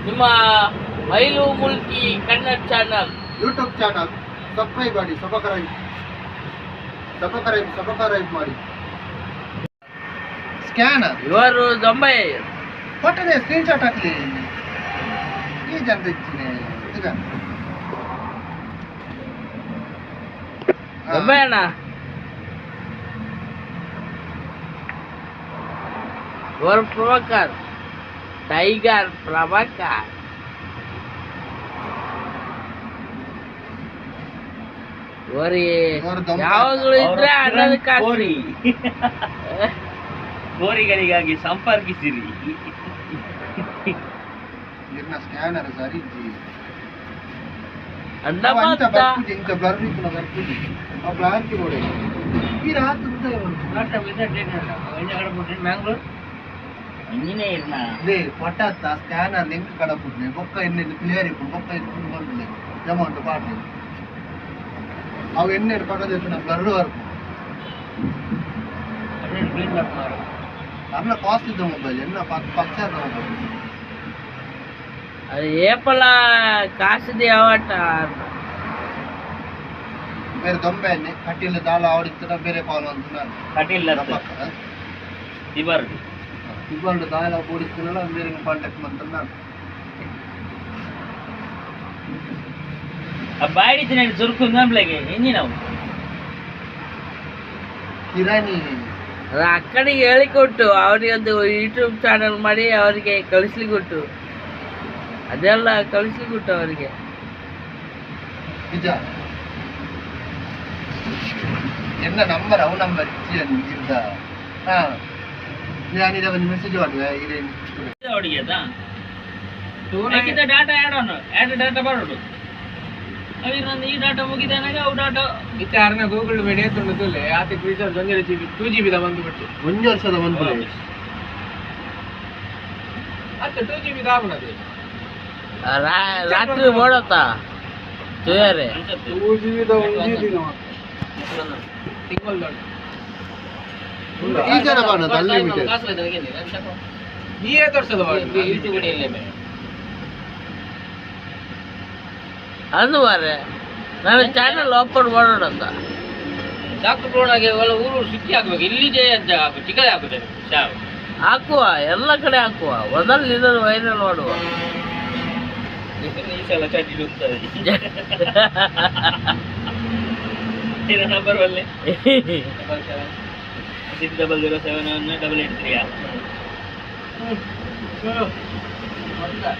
ನಿಮ್ಮ mile Mulki Kannada channel YouTube channel subscribe ಮಾಡಿ, subscribe ಮಾಡಿ. ಸ್ಕ್ಯಾನರ್ ಇವರು ದೊಂಬೈ ಕೊಟ್ಟದೆ ಸ್ಕ್ರೀನ್ಶಾಟ್ ಹಾಕಲಿ. ಈ ಜನ ಇಚ್ಚಿನೆ ಈಗ ದೊಂಬೈ ಅಣ್ಣ ಇವರು ಪ್ರಭಾಕರ್ ಟೈಗರ್ ಪ್ರಭಾಕರ್ ಯಾವಾಗಲೂ ಇದ್ರೆ ಅನ್ನೋದು ಕಾಸ್ರಿ ಕೋರಿಗಳಿಗಾಗಿ ಸಂಪರ್ಕಿಸಿರಿ. ಸ್ಕ್ಯಾನರ್ ಸರಿ ಅಣ್ಣ ಇಂಚ ಬರ್ಲಿಕ್ಕೆ ಬರ್ತೀನಿ ಆ ಬ್ಲಾಕ್ ನೋಡಿ ಈ ರಾತ್ರಿ ಮ್ಯಾಂಗ್ಳೂರ್ ಇಂಜಿನಿಯರ್ನ ಪಟಾತ ಸ್ಕ್ಯಾನರ್ ಲಿಂಕ್ ಕಡಪುಟ್ನೆ ಬೊಕ್ಕ ಎಣ್ಣೆ ಕ್ಲಿಯರ್ ಇಪ್ಪು ಬೊಕ್ಕ ಇಟ್ಕೊಂಡು ಬಂದಿಲ್ಲ ಅಮೌಂಟ್ ಪಾಟಿ ಅವು ಎಣ್ಣೆ ಪಕ್ಕದ ಬ್ಲರ್ ವರ್ಕ್ ಅನ್ನ ಕಾಸ್ಟ್ ಇದ್ದ ಮೊಬೈಲ್ ಎನ್ನ ಪಕ್ಷ ಮೊಬೈಲ್ అది ఏపల కాసుది అవట ಬೇರೆ ದೊಂಬೆ ಎಣ್ಣೆ ಕಟ್ಟಿಲ್ಲ ದಾಳ ಆಡಿಸ್ತಾರ ಬೇರೆ ಪಾಲು ಅಂటున్నారు ಕಟಿಲ್ಲ ಇಬ್ಬರು ದಾಳ ಓಡಿಸ್ತಾರಲ್ಲ ಬೇರೆ ಕಾಂಟ್ಯಾಕ್ಟ್ ಮಾಡ್ತಾರೆ. ಬಾಡಿನ ಸುರುಕುಂದಂಬ್ಲೆಗೆ ಎಂಜಿ ನಾವು ಕಿರಾಣಿ ಅಕ್ಕಡಿಗೆ ಹೇಳಿಕೊಟ್ಟು ಅವರಿಗೆ ಒಂದು ಯೂಟ್ಯೂಬ್ ಚಾನಲ್ ಮಾಡಿ ಅವರಿಗೆ ಕಳಿಸ್ಲಿಕೊಟ್ಟು ಅದೆಲ್ಲ ಕಳಿಸ್ಲಿಕೊಟ್ಟು ಅವರಿಗೆ ನಿಜ ಎನ್ನ ನಂಬರ್ ಅವು ನಂಬರ್ ಇದ್ದ ഞാനിത് ಒಂದು ಮೆಸೇಜ್ ಮಾಡುವೆ ಹೊಡಿಯದ ಡಾಟಾ ಆ್ಯಡ್ ಡಾಟಾ ಬರೋದು ಅವಿರೊಂದು ಈ ಡಾಟಾ ಮುಗಿದಾನಾಗ ಅವು ಡಾಟಾ ವಿಚಾರನ ಗೂಗಲ್ ಮೀಡಿಯಾ ತೊಂದರೆ ಆತಕ್ಕೆ ರೀಚಾರ್ಜ್ 1 GB 2 GB ಬಂದುಬಿಟ್ಟು 1 ವರ್ಷದ ಬಂದು ಅತ್ತ 2 GB ದಾವಣದು ರಾತ್ರಿ ಮಾಡೋತಾ ತುಯಾರೆ 2 GB ದ 1 GB ತಿಂಗಳು ದೊಡ್ಡ ಈ ಜನ ಬಾಣದ ಅನ್ಲಿಮಿಟೆಡ್ ನೀವೇ ತೋರಿಸೋದು ಅದು ಮಾರೆ ನಾನು ಚಾನಲ್ ಓಪನ್ ಮಾಡೋಣ ಅಂತ ಡಾಕ್ಟರ್ ಪ್ರೋಣಾಗೆ ಊರು ಸುತ್ತಿ ಹಾಕ್ಬೇಕು ಇಲ್ಲಿದೆ ಅಂತ ಚಿಕ್ಕದೇ ಹಾಕುತ್ತೆ ಹಾಕುವ ಎಲ್ಲ ಕಡೆ ಹಾಕುವ ಮೊದಲು ಇದನ್ನು ವೈರಲ್ ಮಾಡುವ ಈ ಸಲ ಚಟಿ ಹೋಗ್ತದೆ ನಂಬರ್ ಒಳ್ಳೆ 60071883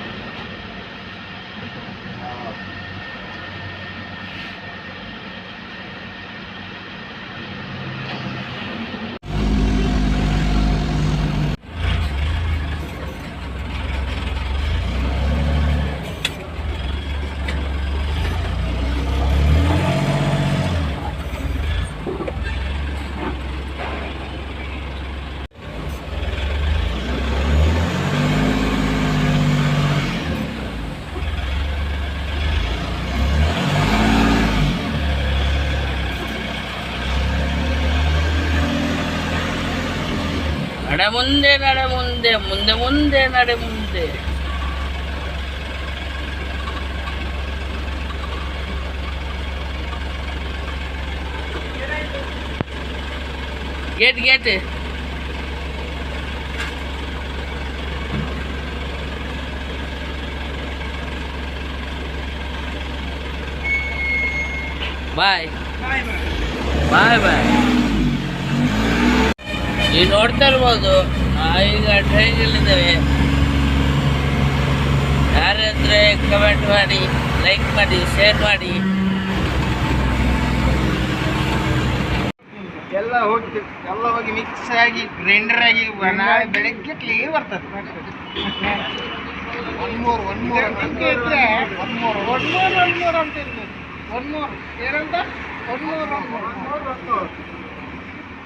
ನಡೆ ಮುಂದೆ ನಡೆ ಮುಂದೆ ಮುಂದೆ ಮುಂದೆ ನಡೆ ಮುಂದೆ ಗೇಟ್ ಗೇಟ್ ಬಾಯ್ ಬಾಯ್ ಬಾಯ್. ನೀವು ನೋಡ್ತಾ ಇರ್ಬೋದು ಈಗ ಟ್ರೈನಲ್ಲಿದ್ದೇವೆ. ಯಾರಾದ್ರೆ ಕಮೆಂಟ್ ಮಾಡಿ, ಲೈಕ್ ಮಾಡಿ, ಶೇರ್ ಮಾಡಿ. ಎಲ್ಲ ಹೋಗಿ ಮಿಕ್ಸ್ ಆಗಿ ಗ್ರೈಂಡರ್ ಆಗಿ ನಾಳೆ ಬೆಳಗ್ಗೆ ಕ್ಲೀನ್ ಬರ್ತದೆ. ಒನ್ ಮೋರ್ ಅಂತ ಏನಂತ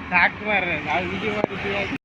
ಸಾಕು ಮಾರ್ರೆ ನಾವು ವಿಡಿಯೋ ಮಾಡಿದ್ದೀವಿ.